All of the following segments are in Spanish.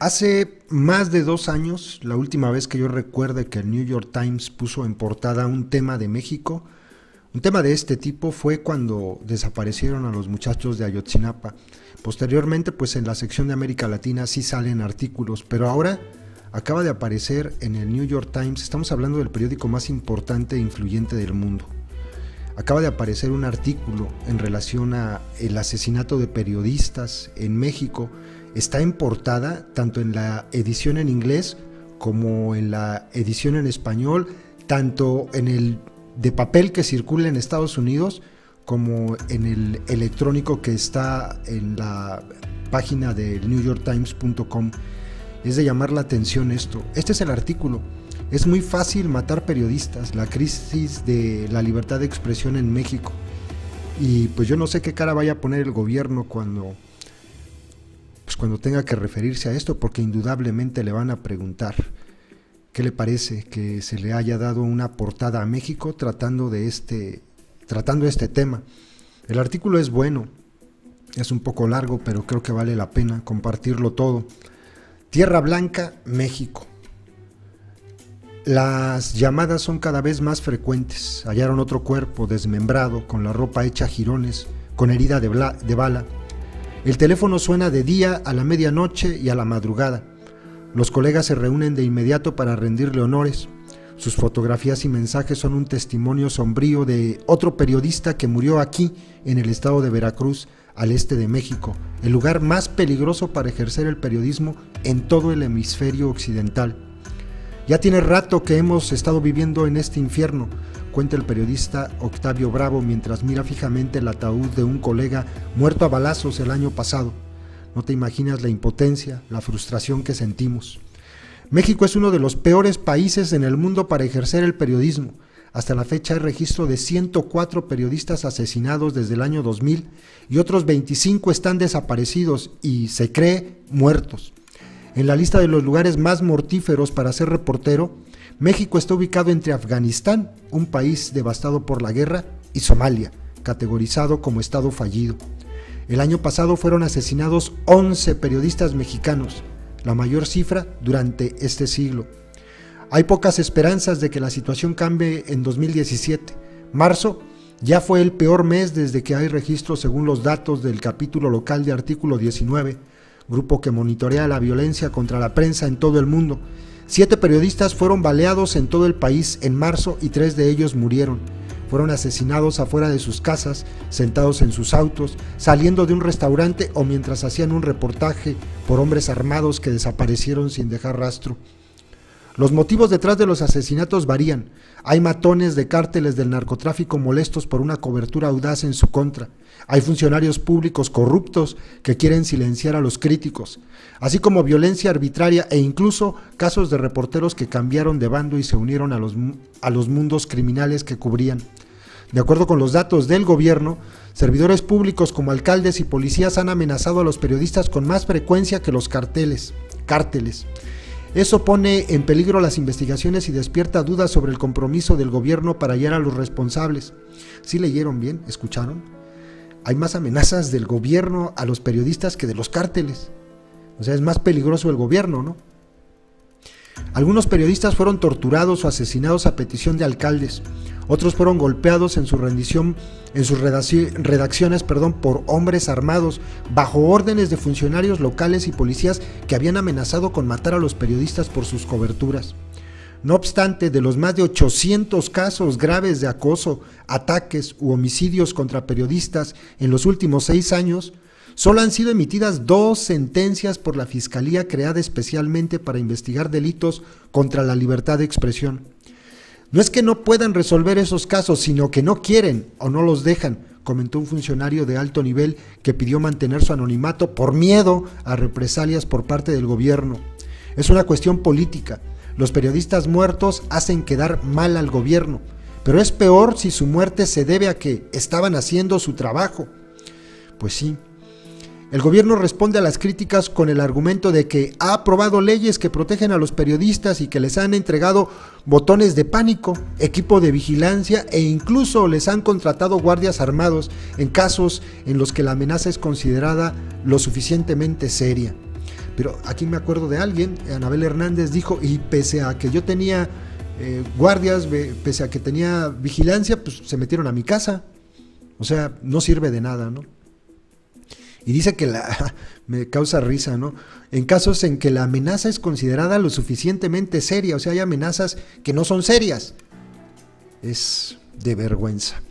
Hace más de 2 años, la última vez que yo recuerde que el New York Times puso en portada un tema de México, un tema de este tipo fue cuando desaparecieron a los muchachos de Ayotzinapa. Posteriormente, pues en la sección de América Latina sí salen artículos, pero ahora acaba de aparecer en el New York Times, estamos hablando del periódico más importante e influyente del mundo. Acaba de aparecer un artículo en relación a el asesinato de periodistas en México. Está en portada tanto en la edición en inglés como en la edición en español, tanto en el de papel que circula en Estados Unidos como en el electrónico que está en la página de newyorktimes.com. Es de llamar la atención esto. Este es el artículo. Es muy fácil matar periodistas, la crisis de la libertad de expresión en México. Y pues yo no sé qué cara vaya a poner el gobierno cuando tenga que referirse a esto, porque indudablemente le van a preguntar qué le parece que se le haya dado una portada a México tratando este tema. El artículo es bueno, es un poco largo, pero creo que vale la pena compartirlo todo. Tierra Blanca, México. Las llamadas son cada vez más frecuentes. Hallaron otro cuerpo desmembrado, con la ropa hecha jirones, con herida de bala. El teléfono suena de día, a la medianoche y a la madrugada. Los colegas se reúnen de inmediato para rendirle honores. Sus fotografías y mensajes son un testimonio sombrío de otro periodista que murió aquí, en el estado de Veracruz, al este de México, el lugar más peligroso para ejercer el periodismo en todo el hemisferio occidental. Ya tiene rato que hemos estado viviendo en este infierno, cuenta el periodista Octavio Bravo mientras mira fijamente el ataúd de un colega muerto a balazos el año pasado. No te imaginas la impotencia, la frustración que sentimos. México es uno de los peores países en el mundo para ejercer el periodismo. Hasta la fecha hay registro de 104 periodistas asesinados desde el año 2000 y otros 25 están desaparecidos y se cree muertos. En la lista de los lugares más mortíferos para ser reportero, México está ubicado entre Afganistán, un país devastado por la guerra, y Somalia, categorizado como estado fallido. El año pasado fueron asesinados 11 periodistas mexicanos, la mayor cifra durante este siglo. Hay pocas esperanzas de que la situación cambie en 2017. Marzo ya fue el peor mes desde que hay registros según los datos del capítulo local de Artículo 19, grupo que monitorea la violencia contra la prensa en todo el mundo. 7 periodistas fueron baleados en todo el país en marzo y 3 de ellos murieron. Fueron asesinados afuera de sus casas, sentados en sus autos, saliendo de un restaurante o mientras hacían un reportaje por hombres armados que desaparecieron sin dejar rastro. Los motivos detrás de los asesinatos varían. Hay matones de cárteles del narcotráfico molestos por una cobertura audaz en su contra. Hay funcionarios públicos corruptos que quieren silenciar a los críticos, así como violencia arbitraria e incluso casos de reporteros que cambiaron de bando y se unieron a los mundos criminales que cubrían. De acuerdo con los datos del gobierno, servidores públicos como alcaldes y policías han amenazado a los periodistas con más frecuencia que los cárteles. Eso pone en peligro las investigaciones y despierta dudas sobre el compromiso del gobierno para hallar a los responsables. ¿Sí leyeron bien? ¿Escucharon? Hay más amenazas del gobierno a los periodistas que de los cárteles. O sea, es más peligroso el gobierno, ¿no? Algunos periodistas fueron torturados o asesinados a petición de alcaldes. Otros fueron golpeados en sus redacciones por hombres armados bajo órdenes de funcionarios locales y policías que habían amenazado con matar a los periodistas por sus coberturas. No obstante, de los más de 800 casos graves de acoso, ataques u homicidios contra periodistas en los últimos 6 años, solo han sido emitidas 2 sentencias por la Fiscalía creada especialmente para investigar delitos contra la libertad de expresión. No es que no puedan resolver esos casos, sino que no quieren o no los dejan, comentó un funcionario de alto nivel que pidió mantener su anonimato por miedo a represalias por parte del gobierno. Es una cuestión política. Los periodistas muertos hacen quedar mal al gobierno, pero es peor si su muerte se debe a que estaban haciendo su trabajo. Pues sí. El gobierno responde a las críticas con el argumento de que ha aprobado leyes que protegen a los periodistas y que les han entregado botones de pánico, equipo de vigilancia e incluso les han contratado guardias armados en casos en los que la amenaza es considerada lo suficientemente seria. Pero aquí me acuerdo de alguien, Anabel Hernández dijo, y pese a que yo tenía guardias, pese a que tenía vigilancia, pues se metieron a mi casa. O sea, no sirve de nada, ¿no? Y dice que me causa risa, ¿no? En casos en que la amenaza es considerada lo suficientemente seria, o sea, hay amenazas que no son serias. Es de vergüenza.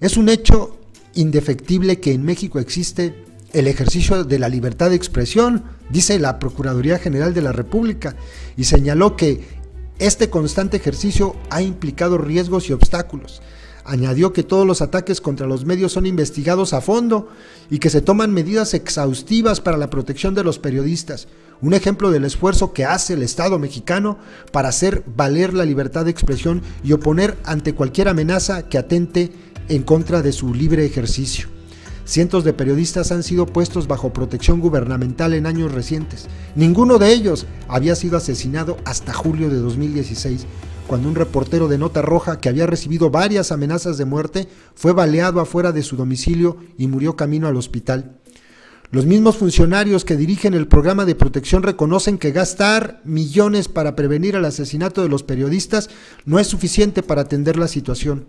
Es un hecho indefectible que en México existe el ejercicio de la libertad de expresión, dice la Procuraduría General de la República, y señaló que este constante ejercicio ha implicado riesgos y obstáculos. Añadió que todos los ataques contra los medios son investigados a fondo y que se toman medidas exhaustivas para la protección de los periodistas, un ejemplo del esfuerzo que hace el Estado mexicano para hacer valer la libertad de expresión y oponer ante cualquier amenaza que atente en contra de su libre ejercicio. Cientos de periodistas han sido puestos bajo protección gubernamental en años recientes. Ninguno de ellos había sido asesinado hasta julio de 2016, cuando un reportero de Nota Roja que había recibido varias amenazas de muerte fue baleado afuera de su domicilio y murió camino al hospital. Los mismos funcionarios que dirigen el programa de protección reconocen que gastar millones para prevenir el asesinato de los periodistas no es suficiente para atender la situación.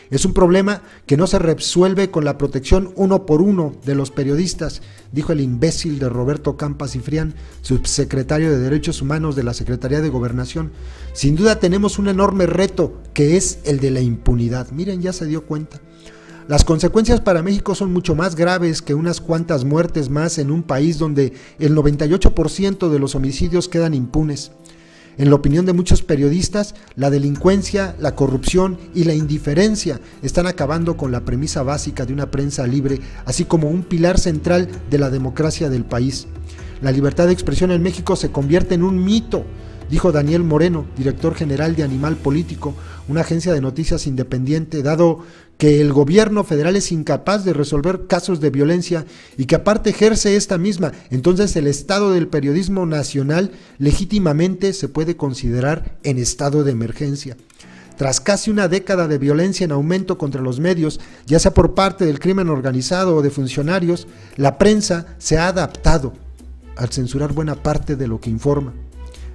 Es un problema que no se resuelve con la protección uno por uno de los periodistas, dijo el imbécil de Roberto Campa Cifrián, subsecretario de Derechos Humanos de la Secretaría de Gobernación. Sin duda tenemos un enorme reto, que es el de la impunidad. Miren, ya se dio cuenta. Las consecuencias para México son mucho más graves que unas cuantas muertes más en un país donde el 98% de los homicidios quedan impunes. En la opinión de muchos periodistas, la delincuencia, la corrupción y la indiferencia están acabando con la premisa básica de una prensa libre, así como un pilar central de la democracia del país. La libertad de expresión en México se convierte en un mito, dijo Daniel Moreno, director general de Animal Político, una agencia de noticias independiente, dado que el gobierno federal es incapaz de resolver casos de violencia y que aparte ejerce esta misma. Entonces el estado del periodismo nacional legítimamente se puede considerar en estado de emergencia. Tras casi una década de violencia en aumento contra los medios, ya sea por parte del crimen organizado o de funcionarios, la prensa se ha adaptado al censurar buena parte de lo que informa.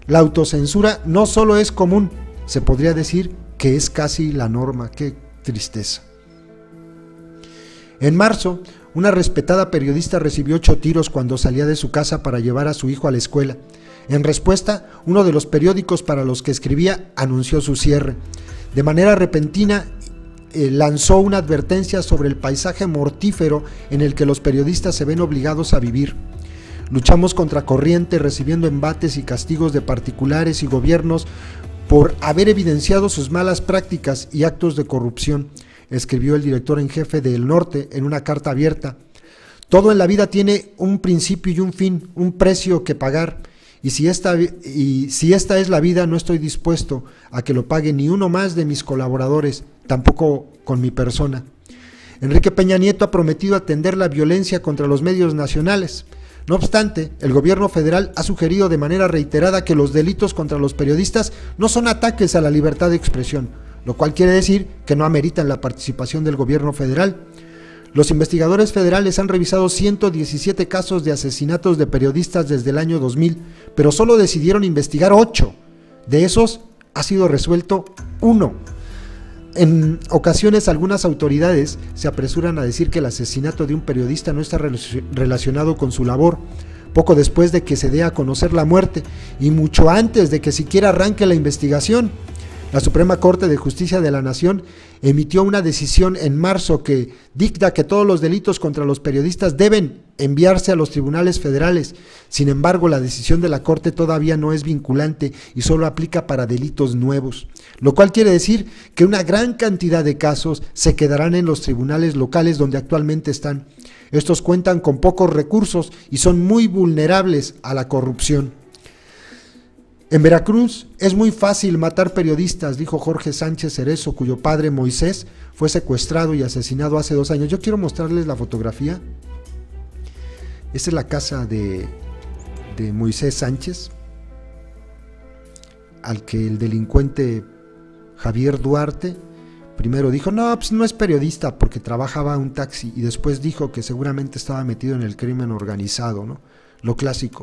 La autocensura no solo es común, se podría decir que es casi la norma. ¡Qué tristeza! En marzo, una respetada periodista recibió 8 tiros cuando salía de su casa para llevar a su hijo a la escuela. En respuesta, uno de los periódicos para los que escribía anunció su cierre. De manera repentina, lanzó una advertencia sobre el paisaje mortífero en el que los periodistas se ven obligados a vivir. Luchamos contra corriente, recibiendo embates y castigos de particulares y gobiernos por haber evidenciado sus malas prácticas y actos de corrupción, escribió el director en jefe de El Norte en una carta abierta. Todo en la vida tiene un principio y un fin, un precio que pagar, y si esta es la vida, no estoy dispuesto a que lo pague ni uno más de mis colaboradores, tampoco con mi persona. Enrique Peña Nieto ha prometido atender la violencia contra los medios nacionales. No obstante, el gobierno federal ha sugerido de manera reiterada que los delitos contra los periodistas no son ataques a la libertad de expresión, lo cual quiere decir que no ameritan la participación del gobierno federal. Los investigadores federales han revisado 117 casos de asesinatos de periodistas desde el año 2000, pero solo decidieron investigar 8. De esos ha sido resuelto 1. En ocasiones algunas autoridades se apresuran a decir que el asesinato de un periodista no está relacionado con su labor, poco después de que se dé a conocer la muerte y mucho antes de que siquiera arranque la investigación. La Suprema Corte de Justicia de la Nación emitió una decisión en marzo que dicta que todos los delitos contra los periodistas deben enviarse a los tribunales federales. Sin embargo, la decisión de la Corte todavía no es vinculante y solo aplica para delitos nuevos, lo cual quiere decir que una gran cantidad de casos se quedarán en los tribunales locales donde actualmente están. Estos cuentan con pocos recursos y son muy vulnerables a la corrupción. En Veracruz es muy fácil matar periodistas, dijo Jorge Sánchez Cerezo, cuyo padre Moisés fue secuestrado y asesinado hace 2 años. Yo quiero mostrarles la fotografía. Esta es la casa de Moisés Sánchez, al que el delincuente Javier Duarte primero dijo, no, pues no es periodista porque trabajaba en un taxi, y después dijo que seguramente estaba metido en el crimen organizado, ¿no? Lo clásico.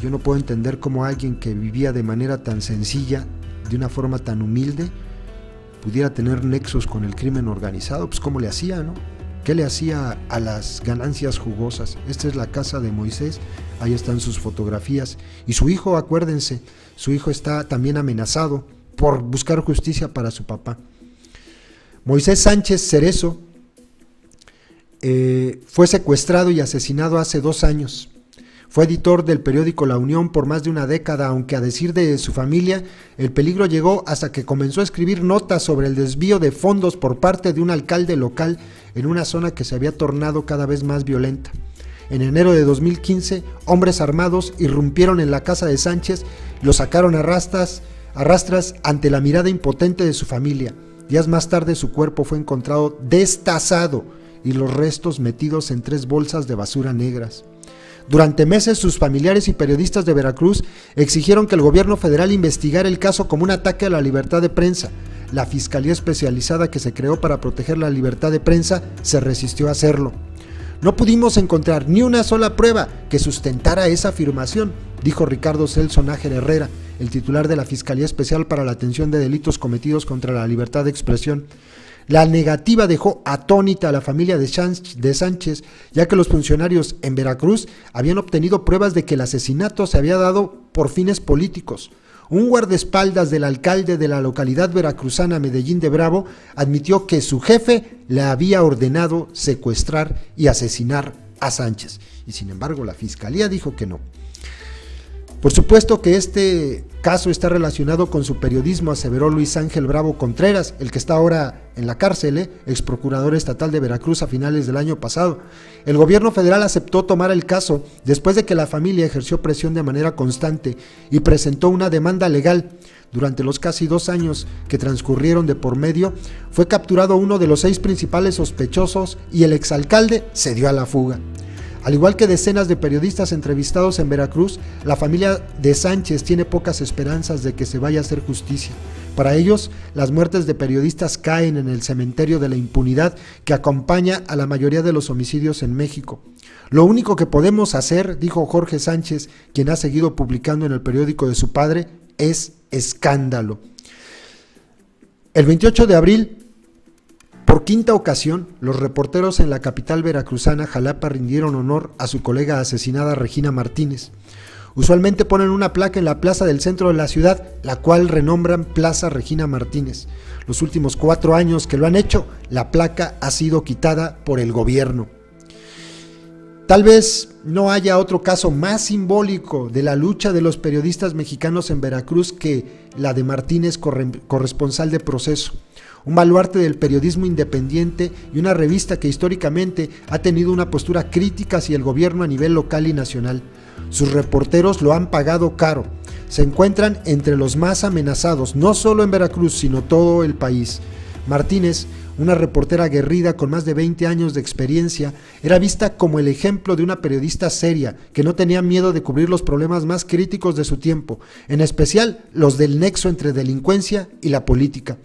Yo no puedo entender cómo alguien que vivía de manera tan sencilla, de una forma tan humilde, pudiera tener nexos con el crimen organizado. Pues cómo le hacía, ¿no? ¿Qué le hacía a las ganancias jugosas? Esta es la casa de Moisés, ahí están sus fotografías. Y su hijo, acuérdense, su hijo está también amenazado por buscar justicia para su papá. Moisés Sánchez Cerezo fue secuestrado y asesinado hace 2 años. Fue editor del periódico La Unión por más de una década, aunque a decir de su familia, el peligro llegó hasta que comenzó a escribir notas sobre el desvío de fondos por parte de un alcalde local en una zona que se había tornado cada vez más violenta. En enero de 2015, hombres armados irrumpieron en la casa de Sánchez y lo sacaron a rastras ante la mirada impotente de su familia. Días más tarde su cuerpo fue encontrado destazado y los restos metidos en 3 bolsas de basura negras. Durante meses, sus familiares y periodistas de Veracruz exigieron que el gobierno federal investigara el caso como un ataque a la libertad de prensa. La Fiscalía Especializada que se creó para proteger la libertad de prensa se resistió a hacerlo. No pudimos encontrar ni una sola prueba que sustentara esa afirmación, dijo Ricardo Celso Nájera Herrera, el titular de la Fiscalía Especial para la Atención de Delitos Cometidos contra la Libertad de Expresión. La negativa dejó atónita a la familia de Sánchez, ya que los funcionarios en Veracruz habían obtenido pruebas de que el asesinato se había dado por fines políticos. Un guardaespaldas del alcalde de la localidad veracruzana Medellín de Bravo admitió que su jefe le había ordenado secuestrar y asesinar a Sánchez, y sin embargo la fiscalía dijo que no. Por supuesto que este caso está relacionado con su periodismo, aseveró Luis Ángel Bravo Contreras, el que está ahora en la cárcel, ex procurador estatal de Veracruz a finales del año pasado. El gobierno federal aceptó tomar el caso después de que la familia ejerció presión de manera constante y presentó una demanda legal. Durante los casi 2 años que transcurrieron de por medio, fue capturado uno de los 6 principales sospechosos y el exalcalde se dio a la fuga. Al igual que decenas de periodistas entrevistados en Veracruz, la familia de Sánchez tiene pocas esperanzas de que se vaya a hacer justicia. Para ellos, las muertes de periodistas caen en el cementerio de la impunidad que acompaña a la mayoría de los homicidios en México. Lo único que podemos hacer, dijo Jorge Sánchez, quien ha seguido publicando en el periódico de su padre, es escándalo. El 28 de abril, por 5ª ocasión, los reporteros en la capital veracruzana, Jalapa, rindieron honor a su colega asesinada Regina Martínez. Usualmente ponen una placa en la plaza del centro de la ciudad, la cual renombran Plaza Regina Martínez. Los últimos 4 años que lo han hecho, la placa ha sido quitada por el gobierno. Tal vez no haya otro caso más simbólico de la lucha de los periodistas mexicanos en Veracruz que la de Martínez, corresponsal de Proceso. Un baluarte del periodismo independiente y una revista que históricamente ha tenido una postura crítica hacia el gobierno a nivel local y nacional. Sus reporteros lo han pagado caro. Se encuentran entre los más amenazados, no solo en Veracruz, sino todo el país. Martínez, una reportera aguerrida con más de 20 años de experiencia, era vista como el ejemplo de una periodista seria, que no tenía miedo de cubrir los problemas más críticos de su tiempo, en especial los del nexo entre delincuencia y la política.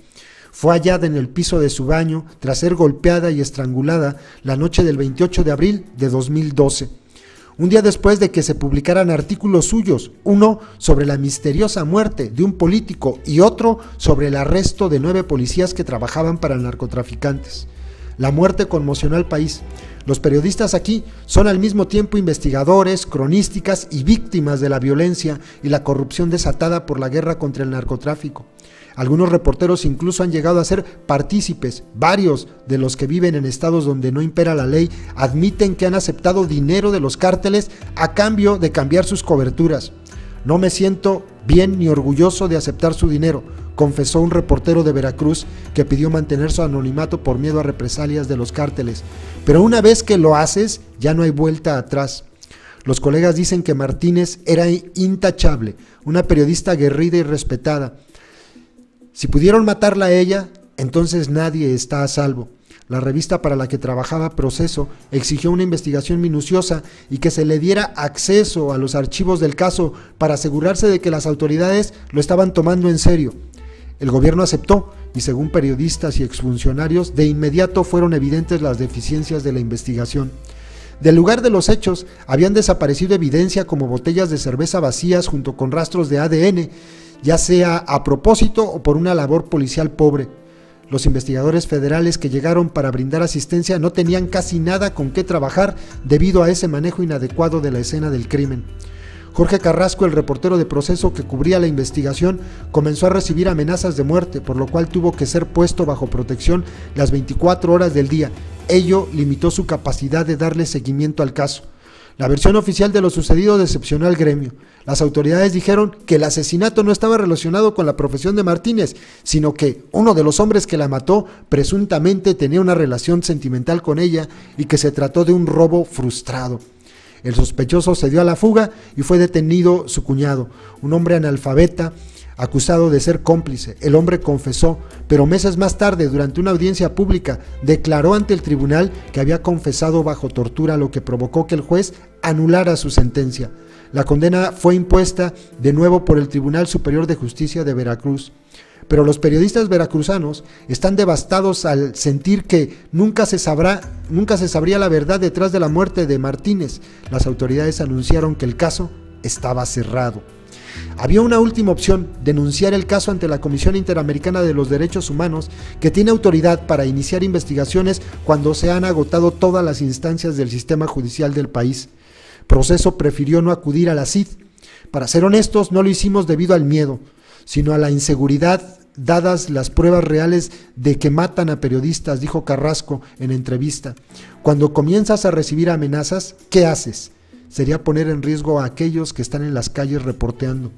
Fue hallada en el piso de su baño tras ser golpeada y estrangulada la noche del 28 de abril de 2012. Un día después de que se publicaran artículos suyos, uno sobre la misteriosa muerte de un político y otro sobre el arresto de 9 policías que trabajaban para narcotraficantes. La muerte conmocionó al país. Los periodistas aquí son al mismo tiempo investigadores, cronísticas y víctimas de la violencia y la corrupción desatada por la guerra contra el narcotráfico. Algunos reporteros incluso han llegado a ser partícipes. Varios de los que viven en estados donde no impera la ley admiten que han aceptado dinero de los cárteles a cambio de cambiar sus coberturas. No me siento bien ni orgulloso de aceptar su dinero, confesó un reportero de Veracruz que pidió mantener su anonimato por miedo a represalias de los cárteles. Pero una vez que lo haces, ya no hay vuelta atrás. Los colegas dicen que Martínez era intachable, una periodista aguerrida y respetada. Si pudieron matarla a ella, entonces nadie está a salvo. La revista para la que trabajaba Proceso exigió una investigación minuciosa y que se le diera acceso a los archivos del caso para asegurarse de que las autoridades lo estaban tomando en serio. El gobierno aceptó y, según periodistas y exfuncionarios, de inmediato fueron evidentes las deficiencias de la investigación. Del lugar de los hechos habían desaparecido evidencia como botellas de cerveza vacías junto con rastros de ADN, ya sea a propósito o por una labor policial pobre. Los investigadores federales que llegaron para brindar asistencia no tenían casi nada con qué trabajar debido a ese manejo inadecuado de la escena del crimen. Jorge Carrasco, el reportero de Proceso que cubría la investigación, comenzó a recibir amenazas de muerte, por lo cual tuvo que ser puesto bajo protección las 24 horas del día. Ello limitó su capacidad de darle seguimiento al caso. La versión oficial de lo sucedido decepcionó al gremio. Las autoridades dijeron que el asesinato no estaba relacionado con la profesión de Martínez, sino que uno de los hombres que la mató presuntamente tenía una relación sentimental con ella y que se trató de un robo frustrado. El sospechoso se dio a la fuga y fue detenido su cuñado, un hombre analfabeta, acusado de ser cómplice. El hombre confesó, pero meses más tarde, durante una audiencia pública, declaró ante el tribunal que había confesado bajo tortura, lo que provocó que el juez anulara su sentencia. La condena fue impuesta de nuevo por el Tribunal Superior de Justicia de Veracruz. Pero los periodistas veracruzanos están devastados al sentir que nunca se sabría la verdad detrás de la muerte de Martínez. Las autoridades anunciaron que el caso estaba cerrado. Había una última opción: denunciar el caso ante la Comisión Interamericana de los Derechos Humanos, que tiene autoridad para iniciar investigaciones cuando se han agotado todas las instancias del sistema judicial del país. Proceso prefirió no acudir a la CID. Para ser honestos, no lo hicimos debido al miedo, sino a la inseguridad, dadas las pruebas reales de que matan a periodistas, dijo Carrasco en entrevista. Cuando comienzas a recibir amenazas, ¿qué haces? Sería poner en riesgo a aquellos que están en las calles reporteando.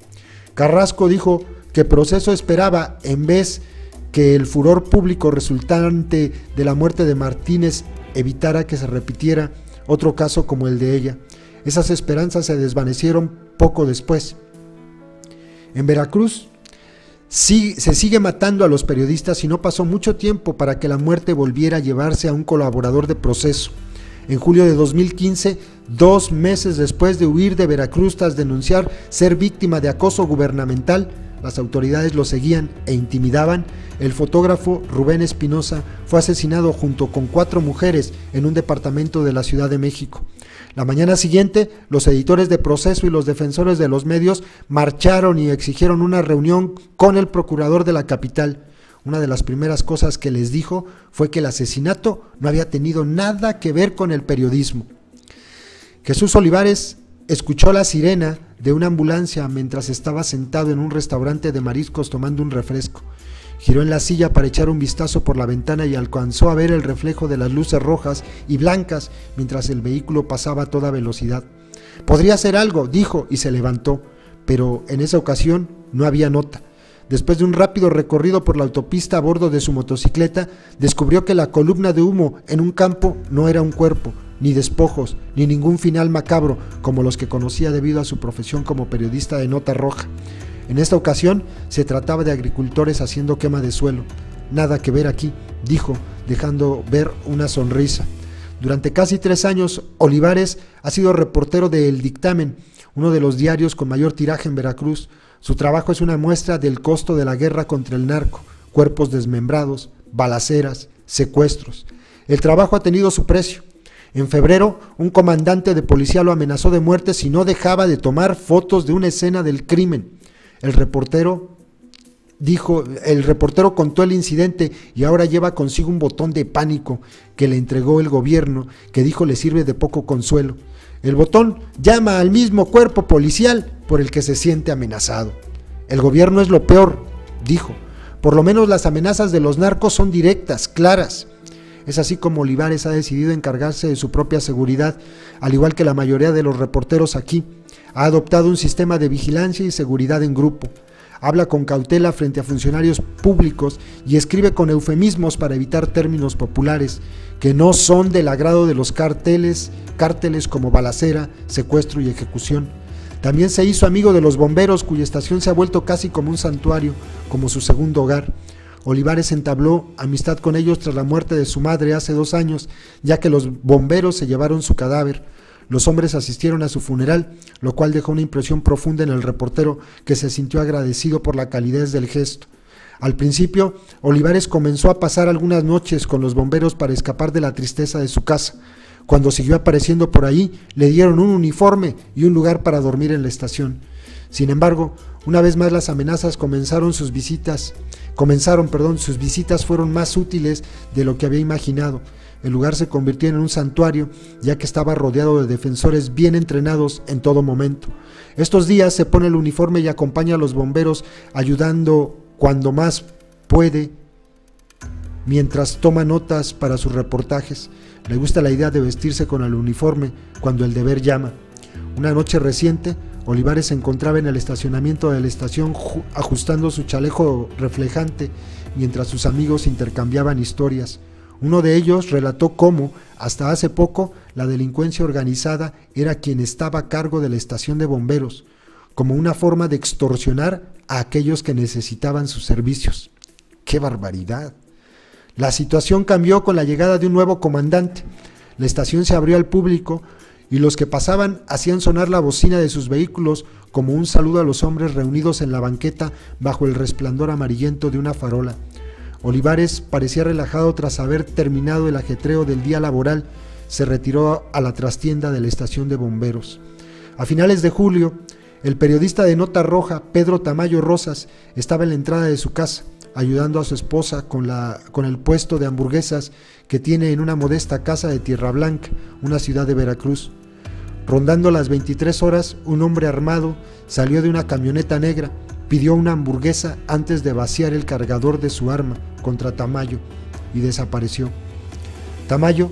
Carrasco dijo que Proceso esperaba, en vez que el furor público resultante de la muerte de Martínez evitara que se repitiera otro caso como el de ella. Esas esperanzas se desvanecieron poco después. En Veracruz se sigue matando a los periodistas y no pasó mucho tiempo para que la muerte volviera a llevarse a un colaborador de Proceso. En julio de 2015, 2 meses después de huir de Veracruz tras denunciar ser víctima de acoso gubernamental, las autoridades lo seguían e intimidaban. El fotógrafo Rubén Espinosa fue asesinado junto con 4 mujeres en un departamento de la Ciudad de México. La mañana siguiente, los editores de Proceso y los defensores de los medios marcharon y exigieron una reunión con el procurador de la capital. Una de las primeras cosas que les dijo fue que el asesinato no había tenido nada que ver con el periodismo. Jesús Olivares escuchó la sirena de una ambulancia mientras estaba sentado en un restaurante de mariscos tomando un refresco. Giró en la silla para echar un vistazo por la ventana y alcanzó a ver el reflejo de las luces rojas y blancas mientras el vehículo pasaba a toda velocidad. Podría hacer algo, dijo, y se levantó, pero en esa ocasión no había nota. Después de un rápido recorrido por la autopista a bordo de su motocicleta, descubrió que la columna de humo en un campo no era un cuerpo, ni despojos, ni ningún final macabro como los que conocía debido a su profesión como periodista de nota roja. En esta ocasión se trataba de agricultores haciendo quema de suelo. Nada que ver aquí, dijo, dejando ver una sonrisa. Durante casi 3 años, Olivares ha sido reportero de El Dictamen, uno de los diarios con mayor tiraje en Veracruz. Su trabajo es una muestra del costo de la guerra contra el narco: cuerpos desmembrados, balaceras, secuestros. El trabajo ha tenido su precio. En febrero, un comandante de policía lo amenazó de muerte si no dejaba de tomar fotos de una escena del crimen. El reportero contó el incidente y ahora lleva consigo un botón de pánico que le entregó el gobierno, que dijo le sirve de poco consuelo. El botón llama al mismo cuerpo policial por el que se siente amenazado. El gobierno es lo peor, dijo. Por lo menos las amenazas de los narcos son directas, claras. Es así como Olivares ha decidido encargarse de su propia seguridad, al igual que la mayoría de los reporteros aquí. Ha adoptado un sistema de vigilancia y seguridad en grupo. Habla con cautela frente a funcionarios públicos y escribe con eufemismos para evitar términos populares que no son del agrado de los cárteles como balacera, secuestro y ejecución. También se hizo amigo de los bomberos, cuya estación se ha vuelto casi como un santuario, como su segundo hogar. Olivares entabló amistad con ellos tras la muerte de su madre hace 2 años, ya que los bomberos se llevaron su cadáver. Los hombres asistieron a su funeral, lo cual dejó una impresión profunda en el reportero, que se sintió agradecido por la calidez del gesto. Al principio, Olivares comenzó a pasar algunas noches con los bomberos para escapar de la tristeza de su casa. Cuando siguió apareciendo por ahí, le dieron un uniforme y un lugar para dormir en la estación. Sin embargo, una vez más las amenazas sus visitas fueron más útiles de lo que había imaginado. El lugar se convirtió en un santuario, ya que estaba rodeado de defensores bien entrenados en todo momento. Estos días se pone el uniforme y acompaña a los bomberos, ayudando cuando más puede, mientras toma notas para sus reportajes. Le gusta la idea de vestirse con el uniforme cuando el deber llama. Una noche reciente, Olivares se encontraba en el estacionamiento de la estación ajustando su chaleco reflejante mientras sus amigos intercambiaban historias. Uno de ellos relató cómo, hasta hace poco, la delincuencia organizada era quien estaba a cargo de la estación de bomberos, como una forma de extorsionar a aquellos que necesitaban sus servicios. ¡Qué barbaridad! La situación cambió con la llegada de un nuevo comandante. La estación se abrió al público y los que pasaban hacían sonar la bocina de sus vehículos como un saludo a los hombres reunidos en la banqueta bajo el resplandor amarillento de una farola. Olivares parecía relajado tras haber terminado el ajetreo del día laboral. Se retiró a la trastienda de la estación de bomberos. A finales de julio, el periodista de Nota Roja, Pedro Tamayo Rosas, estaba en la entrada de su casa, ayudando a su esposa con el puesto de hamburguesas que tiene en una modesta casa de Tierra Blanca, una ciudad de Veracruz. Rondando las 23 horas, un hombre armado salió de una camioneta negra, pidió una hamburguesa antes de vaciar el cargador de su arma contra Tamayo y desapareció. Tamayo,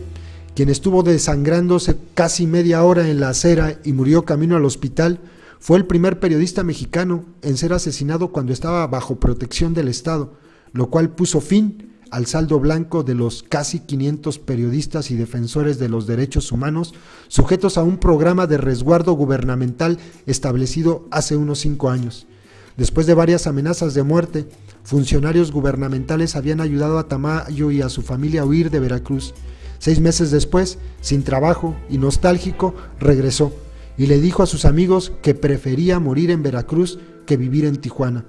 quien estuvo desangrándose casi media hora en la acera y murió camino al hospital, fue el primer periodista mexicano en ser asesinado cuando estaba bajo protección del Estado, lo cual puso fin al saldo blanco de los casi 500 periodistas y defensores de los derechos humanos sujetos a un programa de resguardo gubernamental establecido hace unos 5 años. Después de varias amenazas de muerte, funcionarios gubernamentales habían ayudado a Tamayo y a su familia a huir de Veracruz. 6 meses después, sin trabajo y nostálgico, regresó y le dijo a sus amigos que prefería morir en Veracruz que vivir en Tijuana.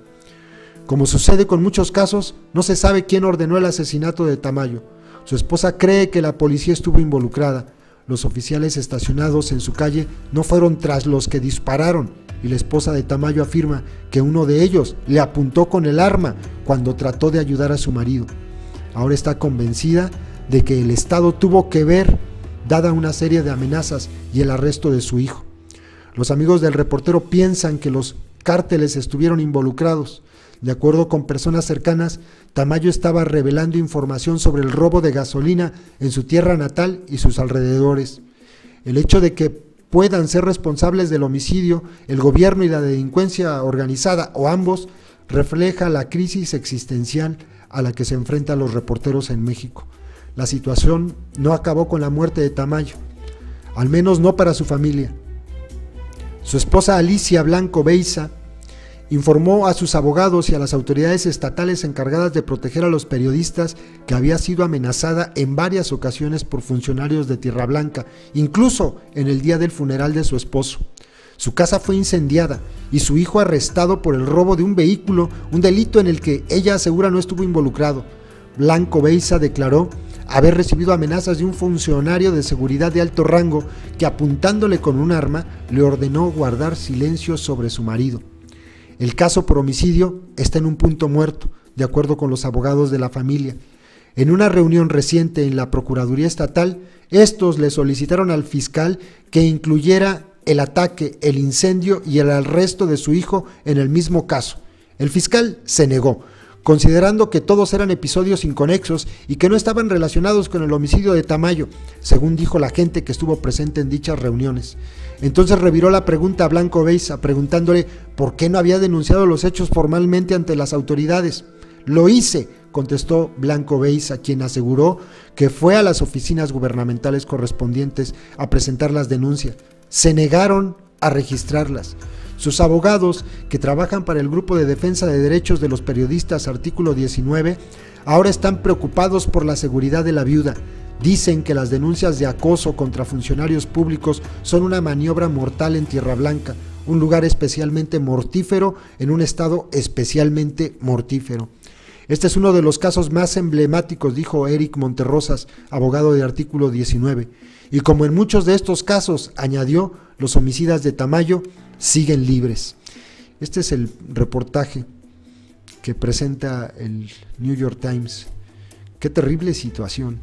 Como sucede con muchos casos, no se sabe quién ordenó el asesinato de Tamayo. Su esposa cree que la policía estuvo involucrada. Los oficiales estacionados en su calle no fueron tras los que dispararon, y la esposa de Tamayo afirma que uno de ellos le apuntó con el arma cuando trató de ayudar a su marido. Ahora está convencida de que el Estado tuvo que ver, dada una serie de amenazas y el arresto de su hijo. Los amigos del reportero piensan que los cárteles estuvieron involucrados. De acuerdo con personas cercanas, Tamayo estaba revelando información sobre el robo de gasolina en su tierra natal y sus alrededores. El hecho de que puedan ser responsables del homicidio, el gobierno y la delincuencia organizada, o ambos, refleja la crisis existencial a la que se enfrentan los reporteros en México. La situación no acabó con la muerte de Tamayo, al menos no para su familia. Su esposa Alicia Blanco Beiza informó a sus abogados y a las autoridades estatales encargadas de proteger a los periodistas que había sido amenazada en varias ocasiones por funcionarios de Tierra Blanca, incluso en el día del funeral de su esposo. Su casa fue incendiada y su hijo arrestado por el robo de un vehículo, un delito en el que ella asegura no estuvo involucrado. Blanco Beiza declaró haber recibido amenazas de un funcionario de seguridad de alto rango que, apuntándole con un arma, le ordenó guardar silencio sobre su marido. El caso por homicidio está en un punto muerto, de acuerdo con los abogados de la familia. En una reunión reciente en la Procuraduría Estatal, estos le solicitaron al fiscal que incluyera el ataque, el incendio y el arresto de su hijo en el mismo caso. El fiscal se negó, considerando que todos eran episodios inconexos y que no estaban relacionados con el homicidio de Tamayo, según dijo la gente que estuvo presente en dichas reuniones. Entonces reviró la pregunta a Blanco Beiza, preguntándole por qué no había denunciado los hechos formalmente ante las autoridades. Lo hice, contestó Blanco Beiza, quien aseguró que fue a las oficinas gubernamentales correspondientes a presentar las denuncias. Se negaron a registrarlas. Sus abogados, que trabajan para el Grupo de Defensa de Derechos de los Periodistas, artículo 19, ahora están preocupados por la seguridad de la viuda. Dicen que las denuncias de acoso contra funcionarios públicos son una maniobra mortal en Tierra Blanca, un lugar especialmente mortífero en un estado especialmente mortífero. Este es uno de los casos más emblemáticos, dijo Eric Monterrosas, abogado de Artículo 19. Y como en muchos de estos casos, añadió, los homicidas de Tamayo siguen libres. Este es el reportaje que presenta el New York Times. Qué terrible situación.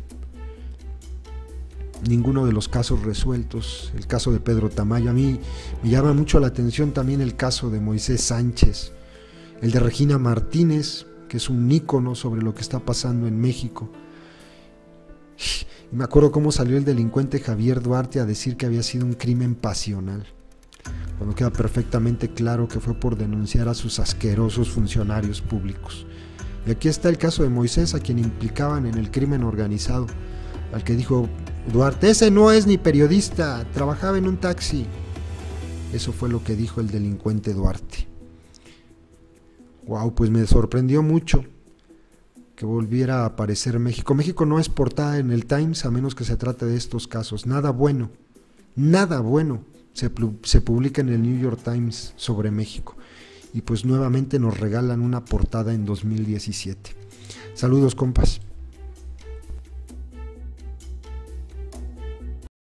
Ninguno de los casos resueltos. El caso de Pedro Tamayo. A mí me llama mucho la atención también el caso de Moisés Sánchez. El de Regina Martínez, que es un ícono sobre lo que está pasando en México. Y me acuerdo cómo salió el delincuente Javier Duarte a decir que había sido un crimen pasional, cuando queda perfectamente claro que fue por denunciar a sus asquerosos funcionarios públicos. Y aquí está el caso de Moisés, a quien implicaban en el crimen organizado, al que dijo Duarte, ese no es ni periodista, trabajaba en un taxi. Eso fue lo que dijo el delincuente Duarte. Wow, pues me sorprendió mucho que volviera a aparecer México. México no es portada en el Times a menos que se trate de estos casos. Nada bueno se publica en el New York Times sobre México. Y pues nuevamente nos regalan una portada en 2017. Saludos, compas.